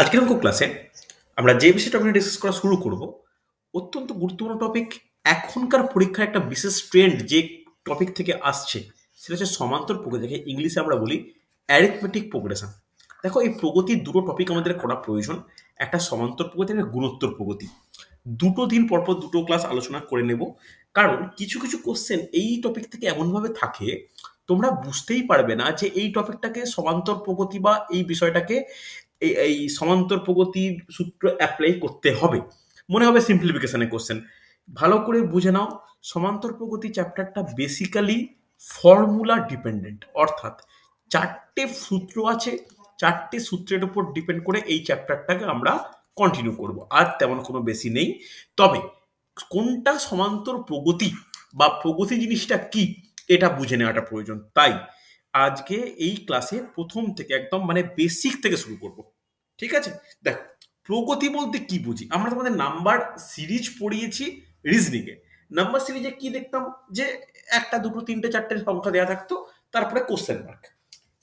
আজকের অঙ্ক ক্লাসে আমরা যে বিষয়টা নিয়ে ডিসকাস করা শুরু করব অত্যন্ত গুরুত্বপূর্ণ টপিক। এখনকার পরীক্ষার একটা বিশেষ ট্রেন্ড যে টপিক থেকে আসছে সেটা হচ্ছে সমান্তর প্রগতি, যাকে ইংলিশে আমরা বলি অ্যারিথমেটিক প্রোগ্রেশন। দেখো, এই প্রগতির দুটো টপিক আমাদের করা প্রয়োজন, একটা সমান্তর প্রগতি, একটা গুণোত্তর প্রগতি। দুটো দিন পরপর দুটো ক্লাস আলোচনা করে নেব, কারণ কিছু কিছু কোশ্চেন এই টপিক থেকে এমনভাবে থাকে তোমরা বুঝতেই পারবে না যে এই টপিকটাকে সমান্তর প্রগতি বা এই বিষয়টাকে এই সমান্তর প্রগতির সূত্র অ্যাপ্লাই করতে হবে। মনে হবে সিম্পলিফিকেশনের কোশ্চেন। ভালো করে বুঝে নাও, সমান্তর প্রগতি চ্যাপ্টারটা বেসিক্যালি ফর্মুলা ডিপেন্ডেন্ট, অর্থাৎ চারটে সূত্র আছে, চারটে সূত্রের উপর ডিপেন্ড করে এই চ্যাপ্টারটাকে আমরা কন্টিনিউ করব, আর তেমন কোনো বেশি নেই। তবে কোনটা সমান্তর প্রগতি বা প্রগতি জিনিসটা কি এটা বুঝে নেওয়াটা প্রয়োজন। তাই আজকে এই ক্লাসে প্রথম থেকে একদম মানে বেসিক থেকে শুরু করব। ঠিক আছে? দেখো, প্রগতি বলতে কি বুঝি? আমরা তোমাদের নাম্বার সিরিজ পড়িয়েছি রিজনিং এ। নাম্বার সিরিজে কি দেখতাম যে একটা দুটো তিনটে চারটে সংখ্যা দেওয়া থাকতো, তারপরে কোশ্চেন মার্ক।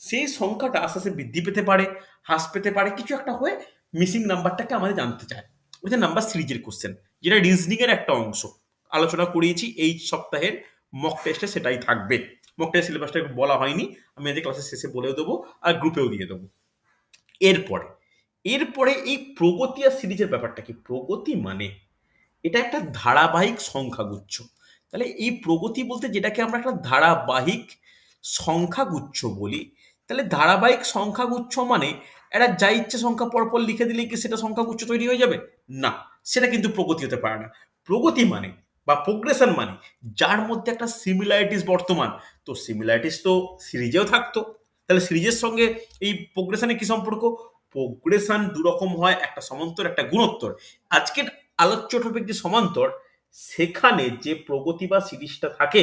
সেই সংখ্যাটা আস্তে আস্তে বৃদ্ধি পেতে পারে, হ্রাস পেতে পারে, কিছু একটা হয়ে মিসিং নাম্বারটাকে আমাদের জানতে চায়। ওই যে নাম্বার সিরিজের কোশ্চেন, যেটা রিজনিং এর একটা অংশ আলোচনা করিয়েছি এই সপ্তাহের মক টেস্টে, সেটাই থাকবে। মক টেস্ট সিলেবাসটা বলা হয়নি, আমি আজকে ক্লাসের শেষে বলেও দেবো আর গ্রুপেও দিয়ে দেবো। এরপরে এরপরে এই প্রগতি আর সিরিজের ব্যাপারটা কি? প্রগতি মানে এটা একটা ধারাবাহিক সংখ্যাগুচ্ছ। তাহলে এই প্রগতি বলতে যেটাকে আমরা একটা ধারাবাহিক সংখ্যাগুচ্ছ বলি, তাহলে ধারাবাহিক সংখ্যাগুচ্ছ মানে একটা যা ইচ্ছে সংখ্যা পরপর লিখে দিলেই কি সেটা সংখ্যাগুচ্ছ তৈরি হয়ে যাবে? না, সেটা কিন্তু প্রগতি হতে পারে না। প্রগতি মানে বা প্রোগ্রেশন মানে যার মধ্যে একটা সিমিলারিটিস বর্তমান। তো সিমিলারিটিস তো সিরিজেও থাকতো, তাহলে সিরিজের সঙ্গে এই প্রোগ্রেশনের কি সম্পর্ক? প্রোগ্রেশন দুরকম হয়, একটা সমান্তর একটা গুণোত্তর। আজকের আলোচ্য টপিক যে সমান্তর, সেখানে যে প্রগতি বা সিরিজটা থাকে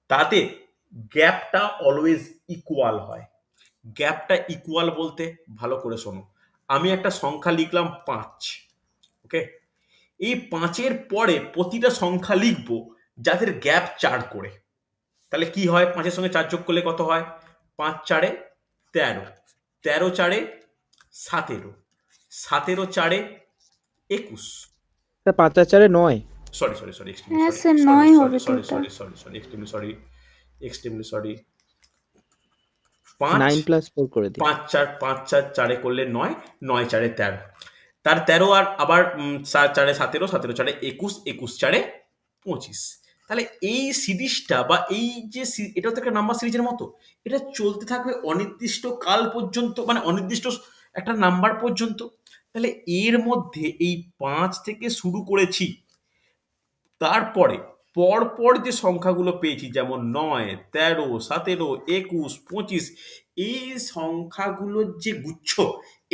তাতে গ্যাপটা অলওয়েজ ইকুয়াল হয়। গ্যাপটা ইকুয়াল বলতে ভালো করে শোনো, আমি একটা সংখ্যা লিখলাম 5, ওকে? এই 5-এর পরে প্রতিটা সংখ্যা লিখবো যাদের গ্যাপ 4 করে। তাহলে কি হয়? 5-এর সঙ্গে 4 যোগ করলে কত হয়? 5 4-এ 13, 13 4-এ 17, 17 4-এ 21। স্যার ৫ আর ৪ 9। সরি সরি সরি এক্সট্রিমলি হ্যাঁ সরি স্যার, সরি ৯ সরি হবে তো সরি ওটা। Sorry sorry sorry extremely sorry, extremely sorry. 5 9 + 4 করে দিন। 5 4 5 4 4-এ করলে 9, 9 4-এ 13, তার 13 আর আবার 4-এ 17, 17 4-এ 21, 21 4-এ 25। তাহলে এই সিরিজটা বা এই যে এটা তো একটা নাম্বার সিরিজের মতো, এটা চলতে থাকবে অনির্দিষ্ট কাল পর্যন্ত, মানে অনির্দিষ্ট একটা নাম্বার পর্যন্ত। তাহলে এর মধ্যে এই 5 থেকে শুরু করেছি, তারপরে পরপর যে সংখ্যাগুলো পেয়েছি যেমন 9, 13, 17, 21, 25, এই সংখ্যাগুলোর যে গুচ্ছ,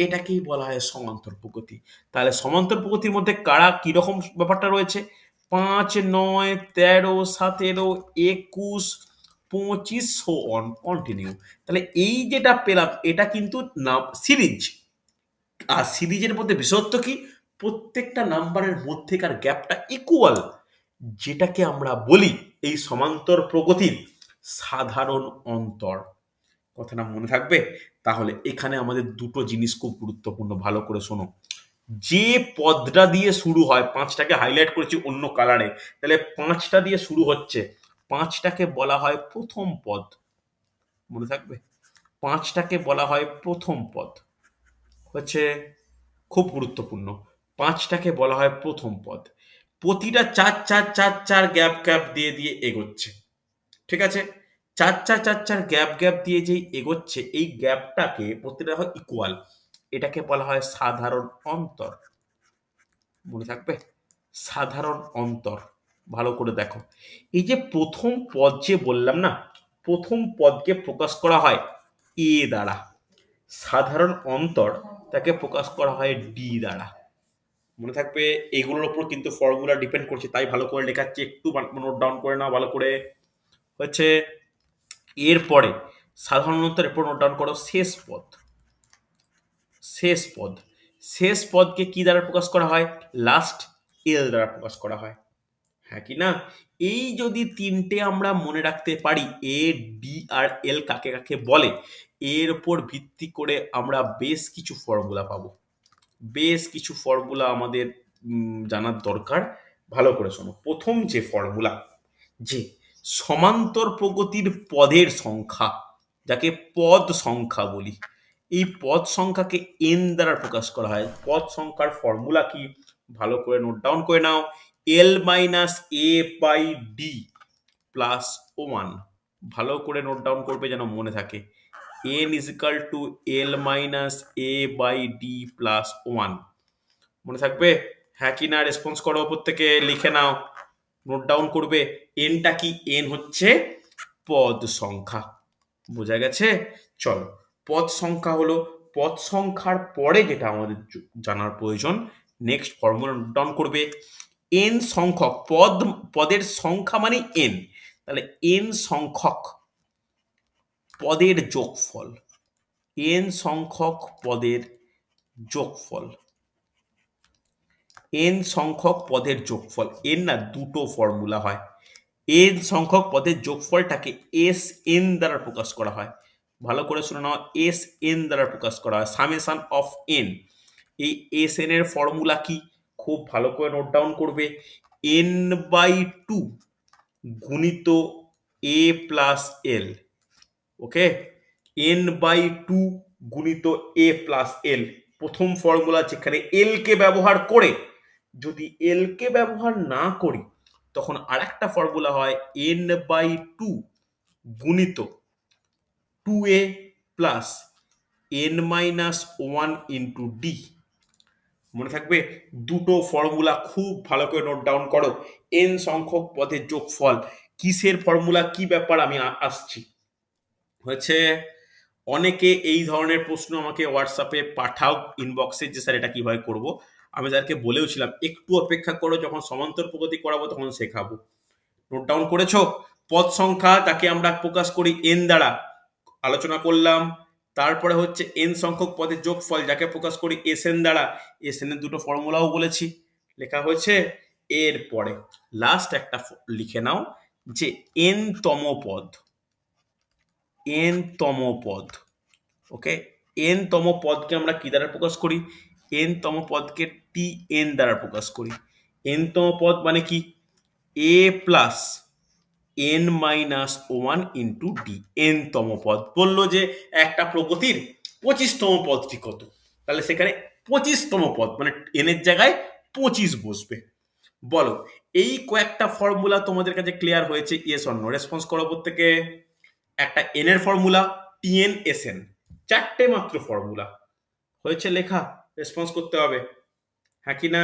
এটাকেই বলা হয় সমান্তর প্রগতি। তাহলে সমান্তর প্রগতির মধ্যে কারা কিরকম ব্যাপারটা রয়েছে? 5, 9, 13, 17, 21, 25 সো অন কন্টিনিউ। তাহলে এই যেটা পেলাম এটা কিন্তু নাম সিরিজ। আর সিরিজের মধ্যে বিশেষত্ব কি? প্রত্যেকটা নাম্বারের মধ্যেকার গ্যাপটা ইকুয়াল, যেটাকে আমরা বলি এই সমান্তর প্রগতির সাধারণ অন্তর। কথাটা মনে থাকবে? তাহলে এখানে আমাদের দুটো জিনিস খুব গুরুত্বপূর্ণ, ভালো করে শোনো। যে পদটা দিয়ে শুরু হয়, 5টাকে হাইলাইট করেছি অন্য কালারে, তাহলে 5টা দিয়ে শুরু হচ্ছে, 5টাকে বলা হয় প্রথম পদ। মনে থাকবে? 5টাকে বলা হয় প্রথম পদ, হচ্ছে খুব গুরুত্বপূর্ণ। 5টাকে বলা হয় প্রথম পদ। প্রতিটা 4 4 4 4 গ্যাপ গ্যাপ দিয়ে দিয়ে এগোচ্ছে। ঠিক আছে? 4 4 4 4 গ্যাপ গ্যাপ দিয়ে যেই এগোচ্ছে, এই গ্যাপটাকে প্রতিটা হয় ইকুয়াল, এটাকে বলা হয় সাধারণ অন্তর। মনে থাকবে? সাধারণ অন্তর। ভালো করে দেখো, এই যে প্রথম পদ যে বললাম না, প্রথম পদকে প্রকাশ করা হয় এ দ্বারা, সাধারণ অন্তর তাকে প্রকাশ করা হয় ডি দ্বারা। মনে থাকবে? এগুলোর উপর কিন্তু ফর্মুলা ডিপেন্ড করছে, তাই ভালো করে লেখাচ্ছি, একটু নোট ডাউন করে নাও ভালো করে। হচ্ছে এরপরে সাধারণত এরপর নোট ডাউন করো শেষ পদ। শেষ পদ, শেষ পদকে কি দ্বারা প্রকাশ করা হয়? লাস্ট এল দ্বারা প্রকাশ করা হয়। হ্যাঁ কি না? এই যদি তিনটে আমরা মনে রাখতে পারি, এ ডি আর এল কাকে কাকে বলে, এর উপর ভিত্তি করে আমরা বেশ কিছু ফর্মুলা পাবো। বেশ কিছু ফর্মুলা আমাদের জানার দরকার। ভালো করে শোনো। প্রথম যে ফর্মুলা, যে সমান্তর প্রগতির পদের সংখ্যা, যাকে পদ সংখ্যা বলি, এই পদ সংখ্যাকে n দ্বারা প্রকাশ করা হয়। পদ সংখ্যার ফর্মুলা কি? ভালো করে নোট ডাউন করে নাও। l minus a by D plus 1। ভালো করে নোট ডাউন করবে যেন মনে থাকে। n is equal to l minus a by d plus 1। মনে থাকবে? হ্যাঁ কি না রেসপন্স করো, ওপর থেকে লিখে নাও, নোট ডাউন করবে। এনটা কি? এন হচ্ছে পদ সংখ্যা। বোঝা গেছে? চলো, পদ সংখ্যা হলো, পদ সংখ্যার পরে যেটা আমাদের জানার প্রয়োজন, নেক্সট ফর্মুলা নোট ডাউন করবে। এন সংখ্যক পদের সংখ্যা মানে এন, তাহলে এন সংখ্যক পদের যোগফল, এন সংখ্যক পদের যোগফল, এন সংখ্যক পদের যোগফল। এন না দুটো ফর্মুলা হয়। এন সংখ্যক পদের যোগফলটাকে এস এন দ্বারা প্রকাশ করা হয়। ভালো করে শুনে নাও, এস এন দ্বারা প্রকাশ করা হয়, সামেশন অফ এন। এই এস এন এর ফর্মুলা কি? খুব ভালো করে নোট ডাউন করবে। এন বাই টু গুণিত A plus L. Okay, N by two গুণিত এ প্লাস এল, প্রথম ফর্মুলা। যেখানে এল কে ব্যবহার করে, যদি এল কে ব্যবহার না করি তখন আরেকটা ফর্মুলা হয় এন বাই টু গুণিত two A plus N minus one into D. মনে থাকবে? দুটো ফর্মুলা খুব ভালো করে নোট ডাউন করো। এন সংখ্যক পদের যোগফল কিসের ফর্মুলা, কি ব্যাপার আমি আসছি। হচ্ছে অনেকে এই ধরনের প্রশ্ন আমাকে হোয়াটসঅ্যাপে পাঠাও ইনবক্সে, যে স্যার এটা কিভাবে করব। আমি তাদেরকে বলেওছিলাম একটু অপেক্ষা করো, যখন সমান্তর প্রগতি করাবো তখন শেখাবো। নোট ডাউন করেছো? পদ সংখ্যা যাকে আমরা প্রকাশ করি এন দ্বারা, আলোচনা করলাম। তারপরে হচ্ছে এন সংখ্যক পদের যোগফল যাকে প্রকাশ করি এস এন দ্বারা, এস এন এর দুটো ফর্মুলাও বলেছি, লেখা হয়েছে। এরপরে লাস্ট একটা লিখে নাও, যে এন তম পদ, এন তম পদ। ওকে, এন তম পদকে আমরা কি দ্বারা প্রকাশ করি? এন তম পদকে টি এন দ্বারা প্রকাশ করি। এন তম পদ মানে কি? A plus N minus one into D. N তম পদ বললো যে একটা প্রগতির 25তম পদটি কত, তাহলে সেখানে 25তম পদ মানে এন এর জায়গায় 25 বসবে। বলো, এই কয়েকটা ফর্মুলা তোমাদের কাছে ক্লিয়ার হয়েছে? Yes or no? রেসপন্স করো প্রত্যেকে। একটা এন এর ফর্মুলা টিএন এস এন, চারটে মাত্র ফর্মুলা হয়েছে লেখা, রেসপন্স করতে হবে। হ্যাঁ কি না?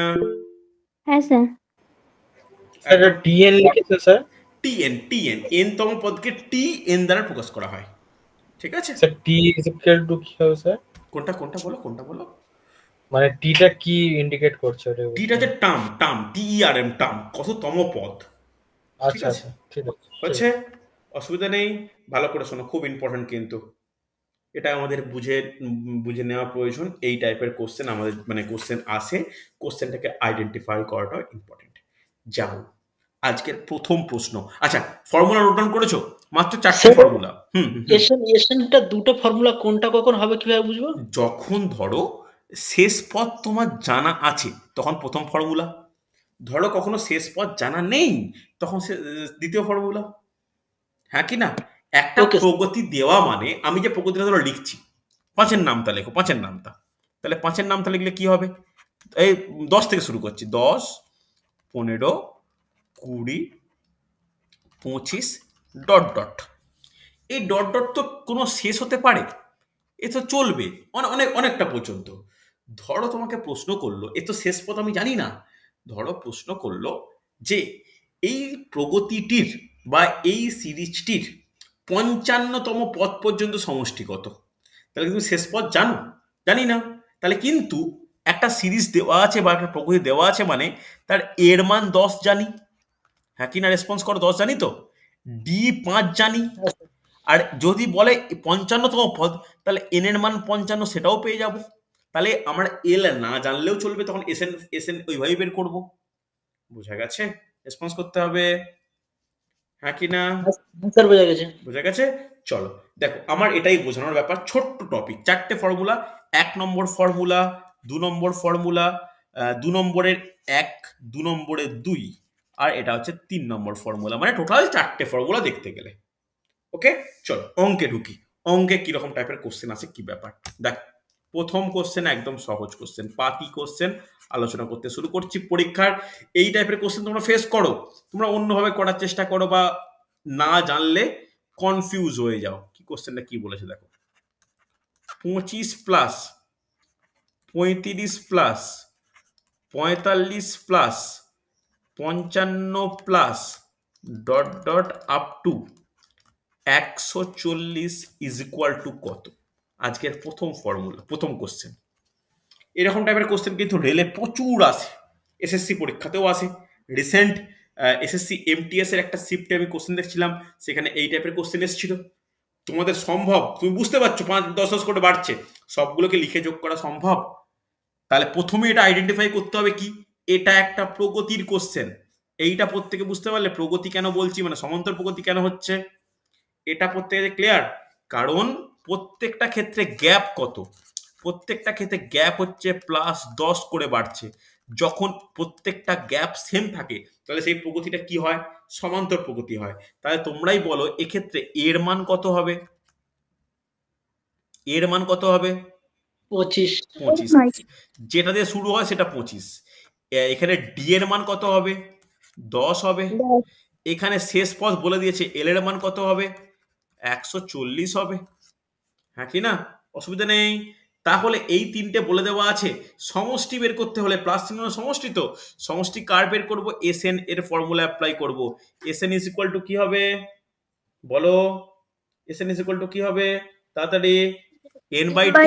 হ্যাঁ স্যার। স্যার টিএন লিখেছে স্যার? টিএন, টিএন, এন তম পদকে টি এন দ্বারা প্রকাশ করা হয়। ঠিক আছে sir, T is equal to কি হবে স্যার? কোনটা কোনটা বলো, কোনটা বলো? মানে টিটা কি ইন্ডিকেট করছে ওটা? টিটা যে টার্ম, টার্ম টি ই আর এম, টার্ম, কততম পদ। ঠিক আচ্ছা আছে, আচ্ছা, ঠিক আছে। হচ্ছে, অসুবিধা নেই। ভালো করে শোনো, খুব ইম্পর্টেন্ট কিন্তু এটা আমাদের বুঝে নেওয়া প্রয়োজন। এই টাইপের কোশ্চেন আমাদের মানে কোশ্চেন আসে, কোশ্চেনটাকে আইডেন্টিফাই করাটা ইম্পর্টেন্ট। যেমন আজকের প্রথম প্রশ্ন, আচ্ছা ফর্মুলা নোট ডাউন করেছো? মাত্র চারটে ফর্মুলা। এসএনটা দুটো ফর্মুলা, কোনটা কখন হবে কিভাবে বুঝবো? যখন ধরো শেষ পদ তোমার জানা আছে তখন প্রথম ফর্মুলা, ধরো কখনো শেষ পদ জানা নেই তখন দ্বিতীয় ফর্মুলা। হ্যাঁ কি না? একটা Okay, sir. প্রগতি দেওয়া মানে, আমি যে প্রগতিটা ধরো লিখছি, পাঁচের নামটা লেখো, পাঁচের নামটা, তাহলে পাঁচের নামটা লিখলে কি হবে? এই 10 থেকে শুরু করছি, 10, 15, 20, 25 ডট ডট। এই ডট ডট তো কোনো শেষ হতে পারে? এ তো চলবে অনেক অনেকটা পর্যন্ত। ধরো তোমাকে প্রশ্ন করলো, এ তো শেষ পথ আমি জানি না, ধরো প্রশ্ন করলো যে এই প্রগতিটির বা এই সিরিজটির 55তম পদ পর্যন্ত সমষ্টি কত, তাহলে তুমি শেষ পথ জানো? জানি না। তাহলে কিন্তু একটা সিরিজ দেওয়া আছে বা একটা প্রগতি দেওয়া আছে মানে তার এর মান 10 জানি। হ্যাঁ কি না? রেসপন্স করো। 10 জানি তো, ডি 5 জানি। আর যদি বলে 55তম পদ, তাহলে এন এর মান 55, সেটাও পেয়ে যাব। তাহলে আমরা এল না জানলেও চলবে, তখন এসএন এসএন ওইভাবেই বের করব। বোঝা গেছে? রেসপন্স করতে হবে। হ্যাঁ কি না? স্যার বোঝা গেছে। বোঝা গেছে? চলো দেখো, আমার এটাই বোঝানোর ব্যাপার। ছোট্ট টপিক, চারটে ফর্মুলা। 1 নম্বর ফর্মুলা 2 নম্বর ফর্মুলা, 2 নম্বরের 1, 2 নম্বরের 2, আর এটা হচ্ছে 3 নম্বর ফর্মুলা, মানে টোটাল 4টে ফর্মুলা দেখতে গেলে। ওকে, চলো অঙ্কে ঢুকি। অঙ্কে কিরকম টাইপের কোশ্চেন আছে, কি ব্যাপার দেখ। প্রথম কোশ্চেন একদম সহজ কোশ্চেন, পাতি কোশ্চেন আলোচনা করতে শুরু করছি। পরীক্ষার এই টাইপের কোশ্চেন তোমরা ফেস করো, তোমরা অন্যভাবে করার চেষ্টা করো বা না জানলে কনফিউজ হয়ে যাও। কি কোশ্চেনটা কি বলেছে দেখো, 25 plus 35 plus 45 plus 55 plus dot dot up to 140 is equal two কত? আজকের প্রথম ফর্মুলা, প্রথম কোশ্চেন। এরকম টাইপের কোশ্চেন কিন্তু রেলে প্রচুর আসে, এসএসসি পরীক্ষাতেও আসে। রিসেন্ট এসএসসি এমটিএস এর একটা শিফটে আমি কোশ্চেন দেখছিলাম, সেখানে এই টাইপের কোশ্চেন এসেছিল। তোমাদের সম্ভব, তুমি বুঝতে পারছো 5-10 করে বাড়ছে, সবগুলোকে লিখে যোগ করা সম্ভব? তাহলে প্রথমে এটা আইডেন্টিফাই করতে হবে কি, এটা একটা প্রগতির কোশ্চেন। এইটা প্রত্যেকে বুঝতে পারলে প্রগতি কেন বলছি, মানে সমান্তর প্রগতি কেন হচ্ছে, এটা প্রত্যেকে ক্লিয়ার। কারণ প্রত্যেকটা ক্ষেত্রে গ্যাপ কত, প্রত্যেকটা ক্ষেত্রে গ্যাপ হচ্ছে +10 করে বাড়ছে। যখন প্রত্যেকটা গ্যাপ সেম থাকে তাহলে সেই প্রগতিটা কি হয়, সমান্তর প্রগতি হয়। তাহলে তোমরাই বলো এক্ষেত্রে এর মান কত হবে, এর মান কত হবে? 25। 25। যেটা দিয়ে শুরু হয় সেটা 25। এখানে ডি এর মান কত হবে? 10 হবে। এখানে শেষ পথ বলে দিয়েছে, এল এর মান কত হবে? 140 হবে। হ্যাঁ কি না? অসুবিধা নেই। তাহলে এই তিনটে বলে দেওয়া আছে। সমষ্টি বের করতে হলে প্লাস চিহ্ন সমষ্টি, তো সমষ্টি কার বের করবো? এস এন এর ফর্মুলা অ্যাপ্লাই করব। S N is equal to কি হবে বলো? S N is equal to কি হবে তাড়াতাড়ি? N by two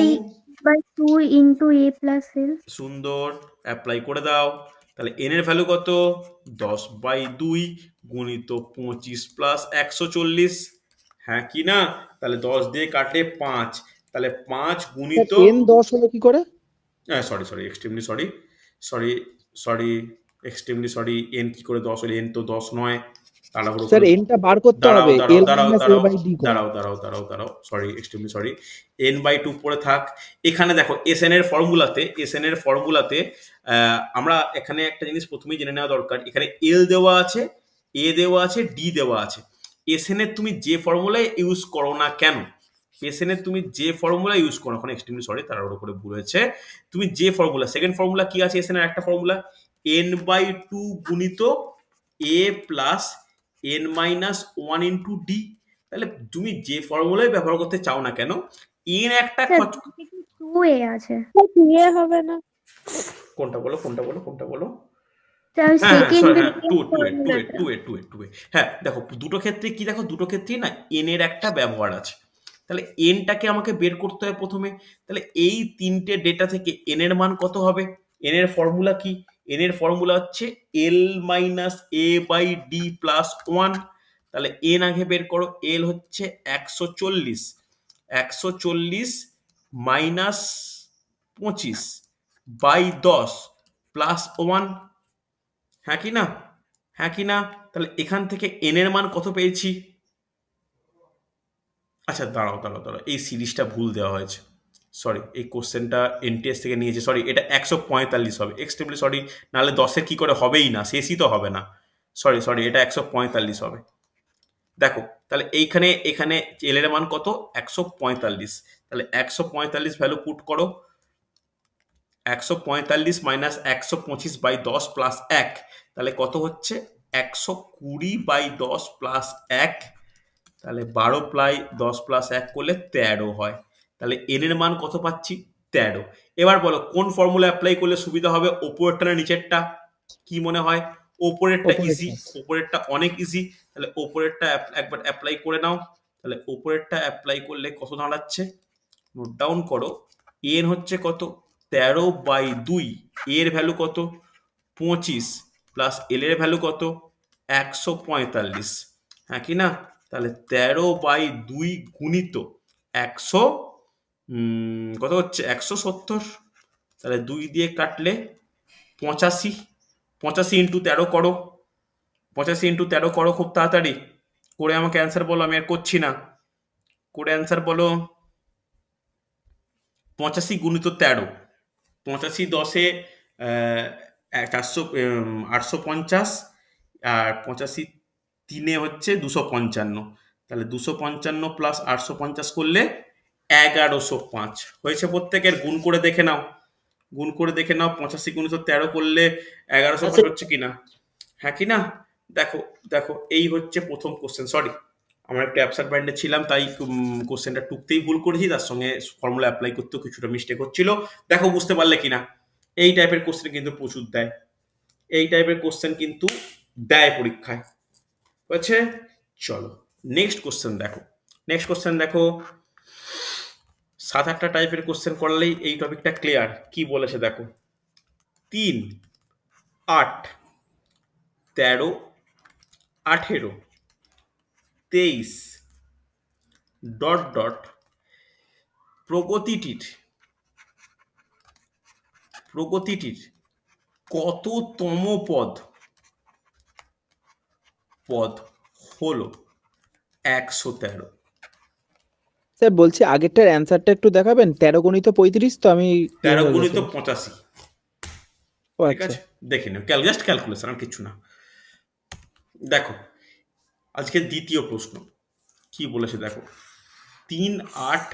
by 2 into a plus l. সুন্দর, অ্যাপ্লাই করে দাও। তাহলে এন এর ভ্যালু কত? 10/2 গুণিত 25 প্লাস 140। হ্যাঁ কি না? তাহলে 10 দিয়ে কাটলে 5, তাহলে 5 গুণিত n 10 হলো কি করে? Sorry extremely sorry extremely sorry, N কি করে 10 হলো? এন তো 10 নয়। তাড়াহুড়ো স্যার করে n টা বার করতে হবে, l minus a by d করে। দাঁড়াও সরি এক্সট্রিমলি সরি, n/2 পড়ে থাক। এখানে দেখো এসএন এর ফর্মুলাতে আমরা এখানে একটা জিনিস প্রথমেই জেনে নেওয়া দরকার। এখানে এল দেওয়া আছে, এ দেওয়া আছে, ডি দেওয়া আছে। এসএন এর তুমি যে ফর্মুলায় ইউজ করো না কেন, এসএন এর তুমি যে ফর্মুলা ইউজ করো, এখন এক্সট্রিমলি সরি তাড়াহুড়ো করে ভুল হয়েছে। তুমি যে ফর্মুলা, সেকেন্ড ফর্মুলা কি আছে এসএন এর? একটা ফর্মুলা n/2 গুণিত a plus n-1 into D. তাহলে তুমি যে ফর্মুলাই ব্যবহার করতে চাও না কেন, এন একটা স্যার 2a আছে। বিয়ে হবে না। কোনটা বলো? স্যার হ্যাঁ সেকেন্ড হ্যাঁ দেখো দুটো ক্ষেত্রে কি, দেখো দুটো ক্ষেত্রেই না এন এর একটা ব্যবহার আছে। তাহলে এনটাকে আমাকে বের করতে হয় প্রথমে। তাহলে এই তিনটে ডেটা থেকে এন এর মান কত হবে? এন এর ফর্মুলা কি? এন এর ফর্মুলা হচ্ছে L minus A by D plus 1। তাহলে এন আগে বের করো। এল হচ্ছে 140, 140 মাইনাস 25 বাই 10 প্লাস 1। হ্যাঁ কি না? তাহলে এখান থেকে এন এর মান কত পেয়েছি? আচ্ছা দাঁড়াও, এই সিরিজটা ভুল দেওয়া হয়েছে, সরি। এই কোশ্চেনটা এনটিএস থেকে নিয়েছে, সরি। এটা 145 হবে, এক্সট্রিমলি সরি। নাহলে 10-এর কি করে হবেই না, শেষই তো হবে না। সরি, এটা 145 হবে। দেখো তাহলে এখানে এল এর মান কত? 145। তাহলে 145 ভ্যালু পুট করো। 145 মাইনাস 125 বাই 10 প্লাস 1, তাহলে কত হচ্ছে? 120 বাই 10 প্লাস 1। তাহলে 12 প্লাই 10 প্লাস 1 করলে 13 হয়। তাহলে এন এর মান কত পাচ্ছি? 13। এবার বলো কোন ফর্মুলা অ্যাপ্লাই করলে সুবিধা হবে, ওপরেরটা না নিচেরটা? কি মনে হয়? ওপরেরটা ইজি, ওপরেরটা অনেক ইজি। তাহলে ওপরেরটা একবার অ্যাপ্লাই করে নাও। তাহলে ওপরেরটা অ্যাপ্লাই করলে কত দাঁড়াচ্ছে? নোট ডাউন করো। এন হচ্ছে কত? 13/2। এর ভ্যালু কত? 25 প্লাস এল এর ভ্যালু কত? 145। হ্যাঁ কি না? তাহলে 13/2 গুণিত 100 কত হচ্ছে? 170। তাহলে 2 দিয়ে কাটলে 85। 85 ইন্টু 13 করো, 85 ইন্টু 13 করো খুব তাড়াতাড়ি করে আমাকে অ্যান্সার বলো। আমি আর করছি না, করে অ্যান্সার বলো। 85 গুণিত 13 85 10-এ 850, আর 85 3-এ হচ্ছে 255। তাহলে 255 প্লাস 850 করলে 1105 হয়েছে। প্রত্যেকের গুণ করে দেখে নাও, গুণ করে দেখে নাও। 85 গুণিত 13 করলে 1105 হচ্ছে কিনা, হ্যাঁ কিনা? দেখো দেখো, এই হচ্ছে প্রথম কোশ্চেন। সরি, আমরা একটু অ্যাবসার্ট ব্যান্ডে ছিলাম, তাই কোশ্চেনটা টুকতেই ভুল করেছি, তার সঙ্গে ফর্মুলা অ্যাপ্লাই করতেও কিছুটা মিস্টেক হচ্ছিল। দেখো বুঝতে পারলে কিনা। এই টাইপের কোশ্চেন কিন্তু প্রচুর দেয়, এই টাইপের কোশ্চেন কিন্তু দেয় পরীক্ষায়, বুঝছে? চলো নেক্সট কোশ্চেন দেখো। নেক্সট কোশ্চেন দেখো, 7-8টা টাইপের কোশ্চেন করলেই এই টপিকটা ক্লিয়ার। কি বলেছে দেখো, 3, 8, 13, 18, 23 ডট ডট প্রগতিটির কততম পদ হলো 113? স্যার বলছি আগেরটার অ্যান্সারটা একটু দেখাবেন। 13 গুণিত 35, তো আমি 13 গুণিত 85। ও ঠিক আচ্ছা, আছে, দেখে নিও, জাস্ট ক্যালকুলেশন, আর কিছু না। দেখো আজকে দ্বিতীয় প্রশ্ন কি বলেছে দেখো, 3, 8,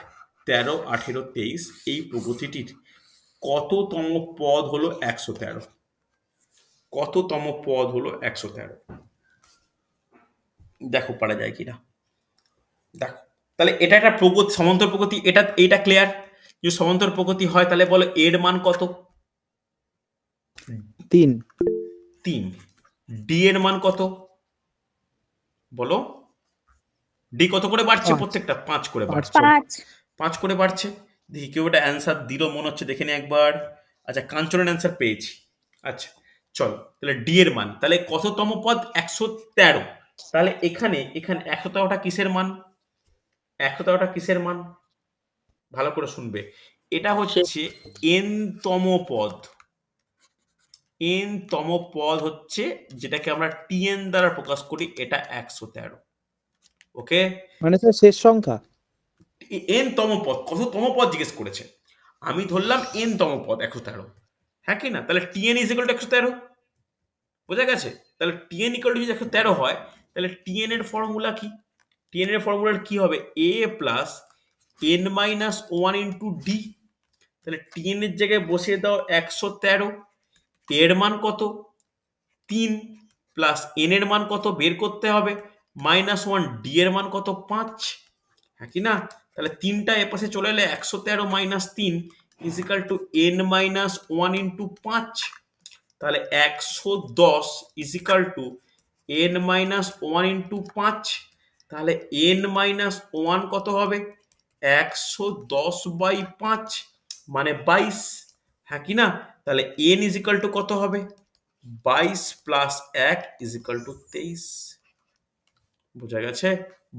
13, 18, 23 এই প্রগতিটির কততম পদ হলো 113? কততম পদ হলো 113? দেখো পারা যায় কিনা। দেখো, তাহলে এটা একটা সমান্তর প্রগতি, এটা ক্লিয়ার। যদি সমান্তর প্রগতি হয় তাহলে বলো এর মান কত? 3। 3। ডি এর মান কত বলো? ডি কত করে বাড়ছে? 5। প্রত্যেকটা 5 করে 5 বাড়ছে। 5 করে বাড়ছে। দেখি কেউ একটা অ্যান্সার দিল মনে হচ্ছে, দেখে নি একবার। আচ্ছা, কাঞ্চনের অ্যান্সার পেয়েছি। আচ্ছা চলো, তাহলে ডি এর মান তাহলে কততম পদ? 113। তাহলে এখানে 113টা কিসের মান? 113টা কিসের মান? ভালো করে শুনবে, এটা হচ্ছে এন তম পদ। এন তম পদ হচ্ছে যেটাকে আমরা টিএন দ্বারা প্রকাশ করি, এটা 113। ওকে, মানে স্যার শেষ সংখ্যা। এন তম পদ, কততম পদ জিজ্ঞেস করেছে, আমি ধরলাম এন তম পদ 113, হ্যাঁ কি না? তাহলে টিএন ইজ ইকুয়াল টু 113, বোঝা গেছে? তাহলে টিএন ইকুয়াল টু যদি 113 হয়, তাহলে টিএন এর ফর্মুলা কি? টিএন এর ফর্মুলা কি হবে? A plus N minus 1 into D. তাহলে টিএন এর জায়গায় বসিয়ে দাও 113, এর মান কত? 3, প্লাস এন এর মান কত বের করতে হবে, -1, ডি এর মান কত? 5, হ্যাঁ কি না? তাহলে 3টা এপাশে চলে এলে 113 minus 3 equal to N minus 1 into 5। তাহলে 110 equal to N minus 1 into 5। তাহলে এন মাইনাস 1 কত হবে? 110/5 মানে 22, হ্যাঁ কি না? তাহলে এন ইজিক্যাল টু কত হবে? 22 প্লাস 1 ইজিক্যাল টু 23, বোঝা গেছে?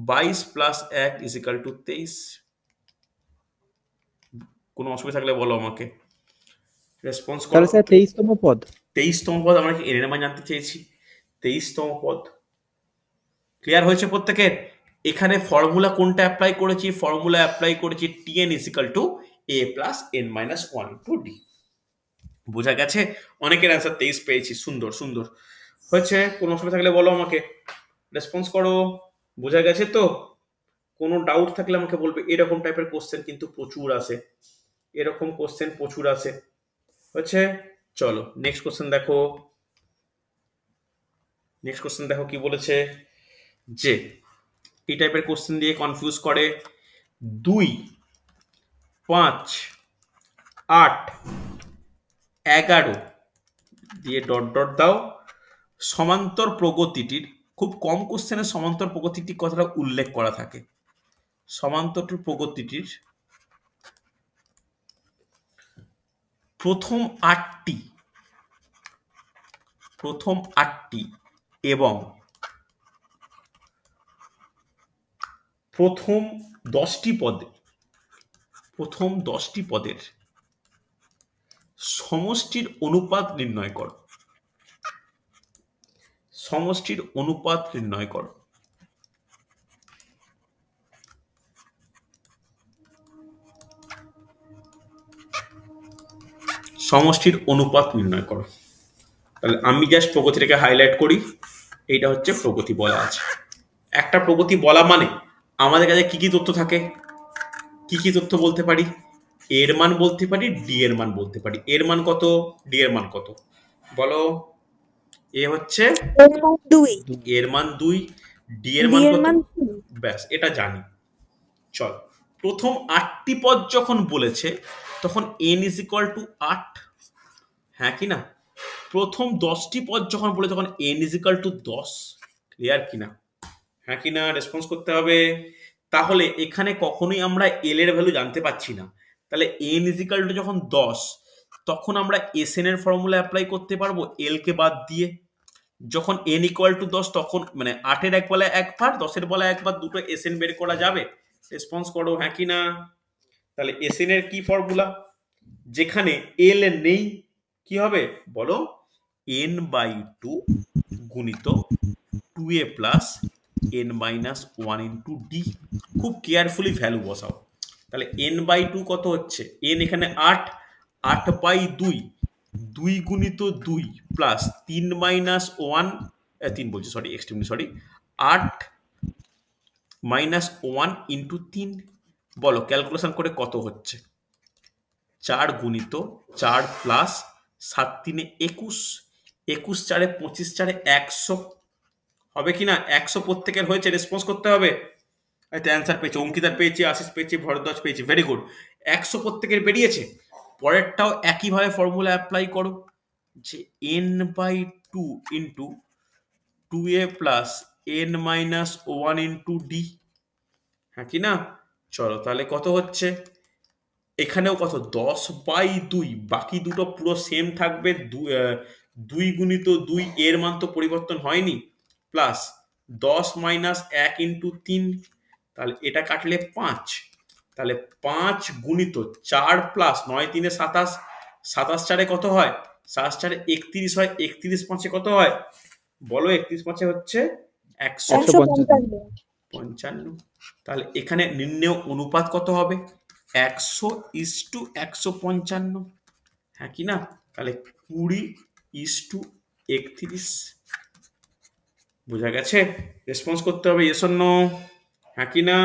22 প্লাস 1 ইজিক্যাল টু 23। কোনো অসুবিধা থাকলে বলো আমাকে, রেসপন্স করো। তাহলে স্যার 23তম পদ। 23তম পদ, আমরা কি এর মান জানতে চেয়েছি? 23তম পদ ক্লিয়ার হয়েছে প্রত্যেকের? এখানে ফর্মুলা কোনটা অ্যাপ্লাই করেছি? ফর্মুলা অ্যাপ্লাই করেছি TN equal to A plus N minus 1 into D. বোঝা গেছে? অনেকের অ্যান্সার 23 পেয়েছি, সুন্দর সুন্দর হয়েছে। কোনো অসুবিধা থাকলে বলো আমাকে, রেসপন্স করো। বোঝা গেছে তো? কোনো ডাউট থাকলে আমাকে বলবে। এরকম টাইপের কোশ্চেন কিন্তু প্রচুর আসে, এরকম কোশ্চেন প্রচুর আসে, হচ্ছে? চলো নেক্সট কোশ্চেন দেখো। নেক্সট কোশ্চেন দেখো কি বলেছে, যে এই টাইপের কোশ্চেন দিয়ে কনফিউজ করে। 2, 5, 8, 11 দিয়ে ডট ডট দাও। সমান্তর প্রগতিটির, খুব কম কোশ্চেনে সমান্তর প্রগতিটির কথাটা উল্লেখ করা থাকে। সমান্তর প্রগতিটির প্রথম 8টি এবং প্রথম 10টি পদের সমষ্টির অনুপাত নির্ণয় করো। সমষ্টির অনুপাত নির্ণয় করো। সমষ্টির অনুপাত নির্ণয় করো। তাহলে আমি জাস্ট প্রগতিটাকে হাইলাইট করি, এইটা হচ্ছে প্রগতি বলা আছে। একটা প্রগতি বলা মানে আমাদের কাছে কি কি তথ্য থাকে, কি কি তথ্য বলতে পারি, এর মান বলতে পারি, ডি এর মান বলতে পারি। এর মান কত, ডি এর মান কত বলো। এ হচ্ছে এর মান 2, এর মান 2, ডি এর মান ডি এর কত, মান 3। ব্যাস এটা জানি। চল, প্রথম 8টি পদ যখন বলেছে তখন n ইজ ইকুয়াল টু 8, হ্যাঁ কি না? প্রথম 10টি পদ যখন বলে তখন n is equal two 10, clear কিনা, হ্যাঁ কি না? রেসপন্স করতে হবে। তাহলে এখানে কখনোই আমরা এল এর ভ্যালু জানতে পাচ্ছি না, তাহলে n ইজ ইকুয়াল টু যখন 10 তখন আমরা এসএন এর ফর্মুলা অ্যাপ্লাই করতে পারবো এল কে বাদ দিয়ে। যখন n ইকুয়াল টু 10 তখন মানে 8-এর এক বলা একবার, 10-এর বলা একবার, দুটো এসএন বের করা যাবে। রেসপন্স করো, হ্যাঁ কি না? তাহলে এসএন এর কি ফর্মুলা, যেখানে এল নেই কি হবে বলো, n/2 গুণিত 2a plus n-1 into D. খুব কেয়ারফুলি ভ্যালু বসাও। তাহলে n/2 কত হচ্ছে, n এখানে 8, 8/2, 2 গুণিত 2 প্লাস 3 - 1, 3 বলছি সরি, এক্সট্রিমলি সরি, 8 - 1 ইন্টু 3। বলো ক্যালকুলেশন করে কত হচ্ছে, 4 গুণিত 4 প্লাস 7 - 3 = 21, 21 4 - 25 4 - 100 হবে কিনা? 100 প্রত্যেকের হয়েছে, রেসপন্স করতে হবে। এটা অ্যান্সার পেয়েছি, অঙ্কিতার পেয়েছি, আশিস পেয়েছি, ভরদ্বাজ পেয়েছি, ভেরি গুড। 100 প্রত্যেকের বেরিয়েছে। পরেরটাও একইভাবে ফর্মুলা অ্যাপ্লাই করো, যে n/2 into 2a plus n-1 into D, হ্যাঁ কি না? চলো তাহলে কত হচ্ছে, এখানেও কত, 10/2, বাকি দুটো পুরো সেম থাকবে, 2 গুণিত 2, এর মান তো পরিবর্তন হয়নি, প্লাস 10 - 1 ইন্টু 3, তাহলে এটা কাটলে 5, তাহলে 5 গুণিত 4 প্লাস 9 3 - 27, 27 4 কত হয়, 27 4 - 31 হয়, 31 5 কত হয় বলো, 31 5 হচ্ছে 155। তাহলে এখানে নির্ণেয় অনুপাত কত হবে, 100:155, হ্যাঁ কি না? তাহলে 20:31, বোঝা গেছে? রেসপন্স করতে হবে ইয়েস অর নো, হ্যাঁ কি না?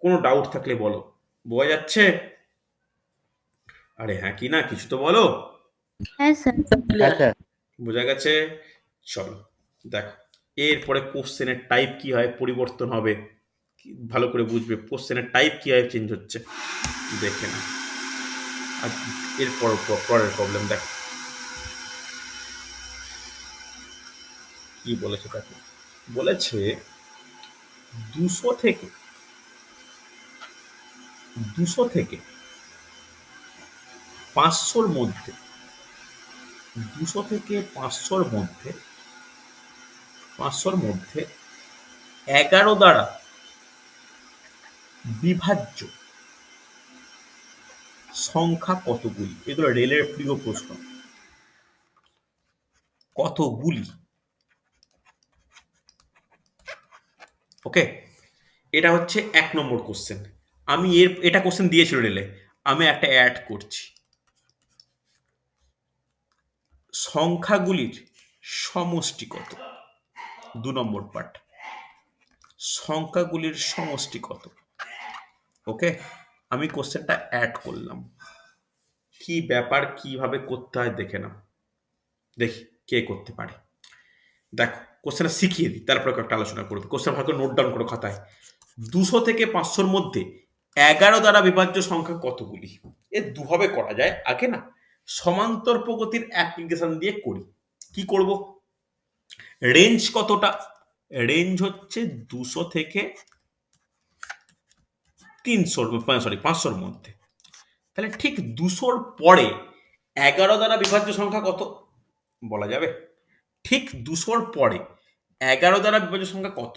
কোনো ডাউট থাকলে বলো, বোঝা যাচ্ছে? আরে হ্যাঁ কি না, কিছু তো বলো। হ্যাঁ স্যার। বোঝা গেছে? চলো দেখো, এরপরে কোশ্চেনের টাইপ কি হয়, পরিবর্তন হবে, ভালো করে বুঝবে কোশ্চেনের টাইপ কি হয়, চেঞ্জ হচ্ছে, দেখে না। আর এরপর পরের প্রবলেম দেখো কি বলেছে। দেখো বলেছে 200 থেকে 500-র মধ্যে, 200 থেকে 500-র মধ্যে 11 দ্বারা বিভাজ্য সংখ্যা কতগুলি? এগুলো রেলের প্রিয় প্রশ্ন, কতগুলি? ওকে, এটা হচ্ছে 1 নম্বর কোশ্চেন। আমি এটা কোশ্চেন দিয়েছিল রেলে, আমি একটা অ্যাড করছি, সংখ্যাগুলির সমষ্টি কত। 2 নম্বর পার্ট, সংখ্যাগুলির সমষ্টি কত। ওকে, আমি কোশ্চেনটা অ্যাড করলাম, কি ব্যাপার, কিভাবে করতে হয় দেখে নাও, দেখি কে করতে পারে। দেখো কোশ্চেনটা শিখিয়ে দিই, তারপরে একটা আলোচনা করবে। কোশ্চেন ভালো করে নোট ডাউন করো খাতায়। 200 থেকে 500-র মধ্যে 11 দ্বারা বিভাজ্য সংখ্যা কতগুলি? এ দুভাবে করা যায়। আগে না সমান্তর প্রগতির অ্যাপ্লিকেশন দিয়ে করি। কি করব, রেঞ্জ কতটা, রেঞ্জ হচ্ছে 200 থেকে 500-র মধ্যে। তাহলে ঠিক 200-র পরে 11 দ্বারা বিভাজ্য সংখ্যা কত বলা যাবে? ঠিক 200-র পরে 11 দ্বারা বিভাজ্য সংখ্যা কত,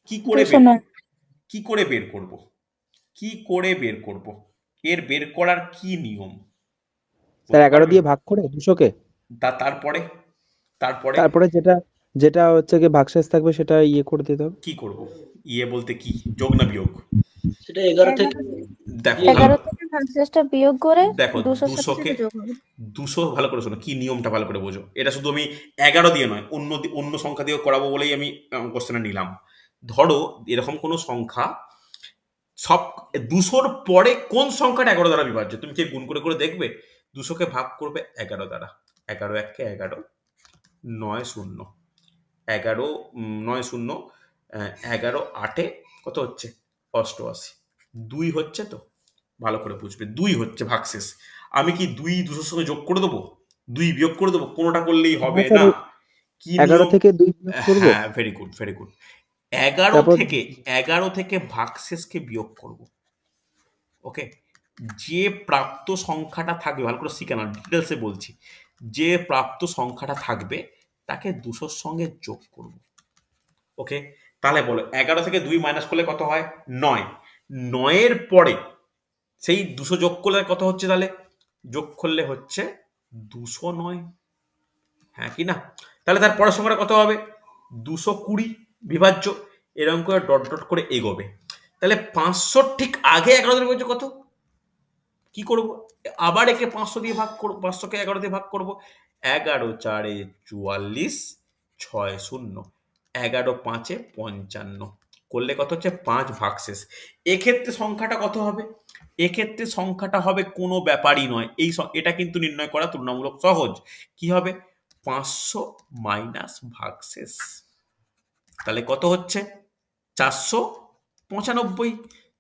কি করে বের করব, এর বের করার কি নিয়ম? স্যার 11 দিয়ে ভাগ করে 200-কে, তারপরে যেটা হচ্ছে কি ভাগশেষ থাকবে সেটা ইয়ে করে দিতে হবে। কি করব, ইয়ে বলতে কি, যোগ না বিয়োগ? সেটা 11 থেকে দেখো 11 থেকে ভাগশেষটা বিয়োগ করে দেখো 200 সাথে 200 কে সেটা যোগ হবে। 200 ভালো করে শোনো, কি নিয়মটা ভালো করে বোঝো। এটা শুধু আমি 11 দিয়ে নয়, অন্য সংখ্যা দিয়েও করাবো বলেই আমি কোশ্চেনটা নিলাম। ধরো এরকম কোনো সংখ্যা, সব 200-র পরে কোন সংখ্যাটা 11 দ্বারা বিভাজ্য, তুমি কি গুণ করে করে দেখবে? 200-কে ভাগ করবে 11 দ্বারা, 11 1-কে 11, 9 0, 11 9 0, 11 8-এ কত হচ্ছে? 88। 2 হচ্ছে তো, ভালো করে বুঝবে, 2 হচ্ছে ভাগশেষ। আমি কি 2 200-র সঙ্গে যোগ করে দেবো, 2 বিয়োগ করে দেবো? কোনোটা করলেই হবে স্যার না। ওই কি 11 নিয়ম? থেকে 2 বিয়োগ করব, হ্যাঁ, ভেরি গুড ভেরি গুড। 11 তারপর থেকে 11 থেকে ভাগশেষকে বিয়োগ করব। ওকে, যে প্রাপ্ত সংখ্যাটা থাকবে, ভালো করে শিখে না, ডিটেলসে বলছি, যে প্রাপ্ত সংখ্যাটা থাকবে তাকে 200-র সঙ্গে যোগ করব। ওকে, তাহলে বলো 11 থেকে 2 মাইনাস করলে কত হয়? 9। 9-এর পরে সেই 200 যোগ করলে কত হচ্ছে? তাহলে যোগ করলে হচ্ছে 209, হ্যাঁ কি না? তাহলে তার পরের সংখ্যাটা কত হবে? 220 বিভাজ্য। এরকম করে ডট ডট করে এগোবে। তাহলে 500 ঠিক আগে 11 দিয়ে বিভাজ্য কত? কি করব? আবার একে 500 দিয়ে ভাগ করব, 500-কে 11 দিয়ে ভাগ করব। 11 4 44, 6 0, 11 5 55 করলে কত হচ্ছে? 5 ভাগশেষ। এক্ষেত্রে সংখ্যাটা কত হবে? এক্ষেত্রে সংখ্যাটা হবে কোনো ব্যাপারই নয়, এটা কিন্তু নির্ণয় করা তুলনামূলক সহজ। কি হবে? 500 মাইনাস ভাগশেষ, তাহলে কত হচ্ছে? 495।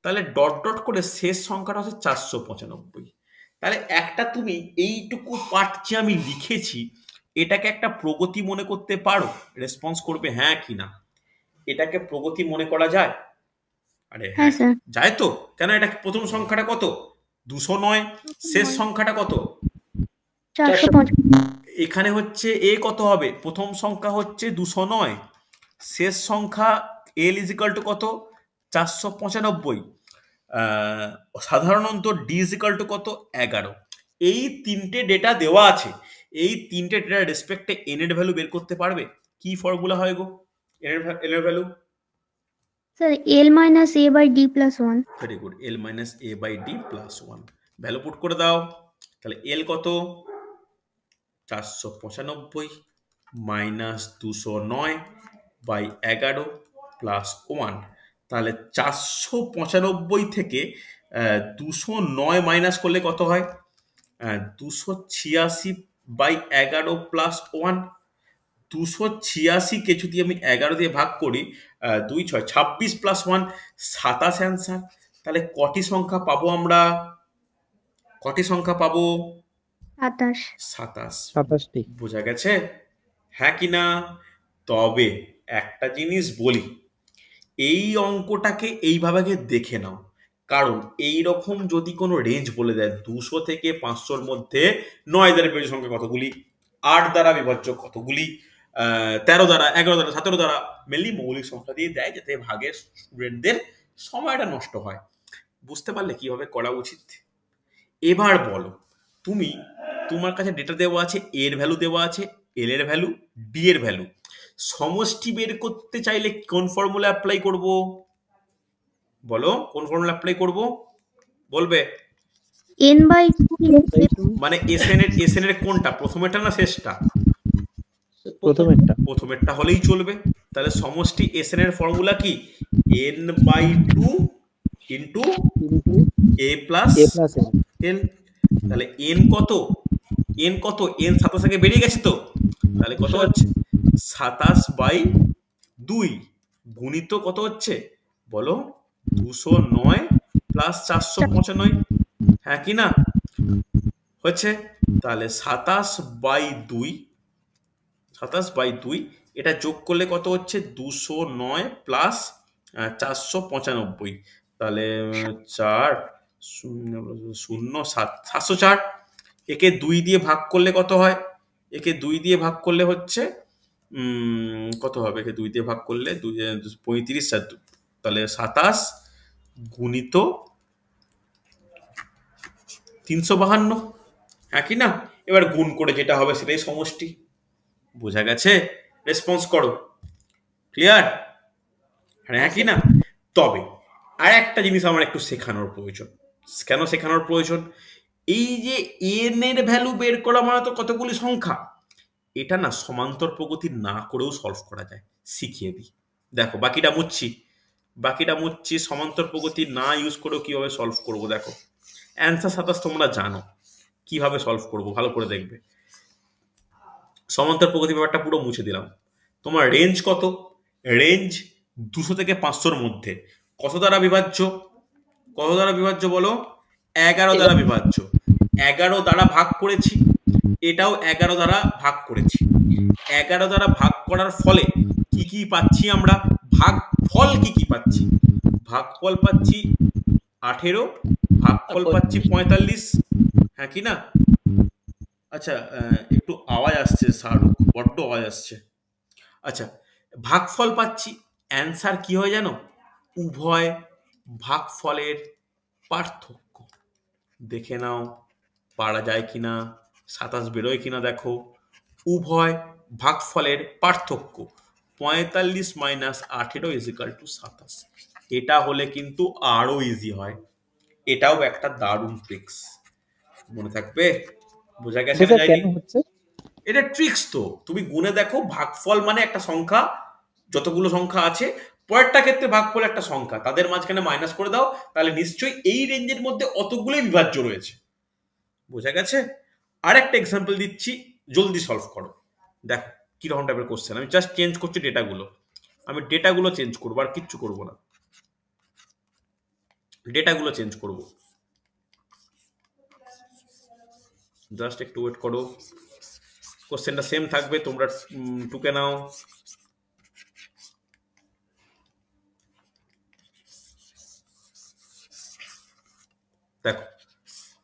তাহলে ডট ডট করে শেষ সংখ্যাটা হচ্ছে 495। তাহলে একটা তুমি এইটুকু পার্ট যে আমি লিখেছি, এটাকে একটা প্রগতি মনে করতে পারো? রেসপন্স করবে হ্যাঁ কি না। এটাকে প্রগতি মনে করা যায়? আরে হ্যাঁ হ্যাঁ, স্যার। যায় তো। কেন? এটা প্রথম সংখ্যাটা কত? 209। শেষ সংখ্যাটা কত? 455। এখানে হচ্ছে এ কত হবে? প্রথম সংখ্যা হচ্ছে 209, শেষ সংখ্যা এল ইজ ইকাল টু কত? 495। সাধারণত ডি ইজ ইকাল টু কত? 11। এই তিনটে ডেটা দেওয়া আছে, এই তিনটে ডেটার রেসপেক্টে এন এর ভ্যালু বের করতে পারবে? কি ফর্মুলা হয় গো এন এর value? Sir L minus A by D plus 1। Very good, L minus A by D plus 1। Value put করে দাও। তাহলে এল কত? 495 মাইনাস 209 বাই 11 প্লাস 1। তাহলে 495 থেকে 209 মাইনাস করলে কত হয়? 286 বাই 11 প্লাস 1। 286-কে যদি আমি 11 দিয়ে ভাগ করি, 2 6 26 প্লাস 1 27 অ্যান্সার। তাহলে কটি সংখ্যা পাবো আমরা? কটি সংখ্যা পাবো? 27। 27। 27টি। বোঝা গেছে হ্যাঁ কি না? তবে একটা জিনিস বলি, এই অঙ্কটাকে এইভাবে দেখে নাও। কারণ এই রকম যদি কোনো রেঞ্জ বলে দেয় 200 থেকে 500-র মধ্যে 9 দ্বারা বিভাজ্য সংখ্যা কতগুলি, 8 দ্বারা বিভাজ্য কতগুলি, 13 দ্বারা, 11 দ্বারা, 17 দ্বারা, মেনলি মৌলিক সংখ্যা দিয়ে দেয় যাতে ভাগের স্টুডেন্টদের সময়টা নষ্ট হয়। বুঝতে পারলে কিভাবে করা উচিত? এবার বলো, তুমি, তোমার কাছে ডেটা দেওয়া আছে, এর ভ্যালু দেওয়া আছে, এল এর ভ্যালু, ডি এর ভ্যালু। সমষ্টি বের করতে চাইলে কোন ফর্মুলা অ্যাপ্লাই করব? বলো, কোন ফর্মুলা অ্যাপ্লাই করব? বলবে? N by 2 তাই তো, মানে এসএন এর কোনটা, প্রথমেরটা না শেষটা? প্রথমেরটা। প্রথমেরটা হলেই চলবে। তাহলে সমষ্টি এসএন এর ফর্মুলা কি? এন বাই 2 ইন্টু কিন্তু এ প্লাস a প্লাস n। এল। তাহলে এন কত? এন কত? এন 27 থেকে বেরিয়ে গেছে তো, তাহলে কত হচ্ছে? 27 বাই 2 গুণিত কত হচ্ছে বলো? 209 প্লাস 495, হ্যাঁ কি না? হচ্ছে। তাহলে 27 বাই 2, 27 বাই 2 এটা যোগ করলে কত হচ্ছে? 209 প্লাস 495। তাহলে 4 0 7 704। একে 2 দিয়ে ভাগ করলে কত হয়? একে 2 দিয়ে ভাগ করলে হচ্ছে কত হবে? একে 2 দিয়ে ভাগ করলে 35 আর 2, তাহলে 27 গুণিত 352, হ্যাঁ কি না? এবার গুণ করে যেটা হবে সেটাই সমষ্টি। বোঝা গেছে? রেসপন্স করো। ক্লিয়ার? হ্যাঁ কি না? তবে আর একটা জিনিস আমার একটু শেখানোর প্রয়োজন, কেন শেখানোর প্রয়োজন? এই যে এন এর ভ্যালু বের করা মানে তো কতগুলি সংখ্যা, এটা না সমান্তর প্রগতি না করেও সলভ করা যায়, শিখিয়ে দিই। দেখো বাকিটা মুচ্ছি সমান্তর প্রগতি না ইউজ করেও কিভাবে সলভ করব। দেখো অ্যান্সার 27 তোমরা জানো, কিভাবে সলভ করব ভালো করে দেখবে। সমান্তর প্রগতি ব্যাপারটা পুরো মুছে দিলাম। তোমার রেঞ্জ কত? রেঞ্জ 200 থেকে 500-র মধ্যে। কত দ্বারা বিভাজ্য? বলো? 11 দ্বারা বিভাজ্য। 11 দ্বারা ভাগ করেছি, এটাও 11 দ্বারা ভাগ করেছি। 11 দ্বারা ভাগ করার ফলে কি কি পাচ্ছি আমরা? ভাগফল কি পাচ্ছি? ভাগফল পাচ্ছি 18, ভাগফল পাচ্ছি 45। হ্যাঁ কি না? আচ্ছা, একটু আওয়াজ আসছে শাহরুখ, বড্ড আওয়াজ আসছে। আচ্ছা, ভাগফল পাচ্ছি। অ্যান্সার কি হয় জানো? উভয় ভাগফলের পার্থক্য। দেখে নাও পারা যায় কিনা, 27 বেরোয় কিনা দেখো। উভয় ভাগফলের পার্থক্য 45 মাইনাস 18 ইজিক্যাল টু 27। এটা হলে কিন্তু আরো ইজি হয়। এটাও একটা দারুণ ট্রিক্স, মনে থাকবে? বোঝা গেছে না স্যার যায়নি? কেন হচ্ছে? এটা ট্রিক্স তো, তুমি গুণে দেখো, ভাগফল মানে একটা সংখ্যা, যতগুলো সংখ্যা আছে পরেরটা ক্ষেত্রে ভাগফল একটা সংখ্যা, তাদের মাঝখানে মাইনাস করে দাও, তাহলে নিশ্চয়ই এই রেঞ্জের মধ্যে অতগুলোই বিভাজ্য রয়েছে। বোঝা গেছে? আরেকটা এক্সাম্পল দিচ্ছি, জলদি সলভ করো। দেখো কিরকম টাইপের কোশ্চেন, আমি জাস্ট চেঞ্জ করছি ডেটাগুলো, চেঞ্জ করবো, আর কিচ্ছু করবো না, ডেটাগুলো চেঞ্জ করবো। জাস্ট একটু ওয়েট করো, কোশ্চেনটা সেম থাকবে, তোমরা টুকে নাও। দেখো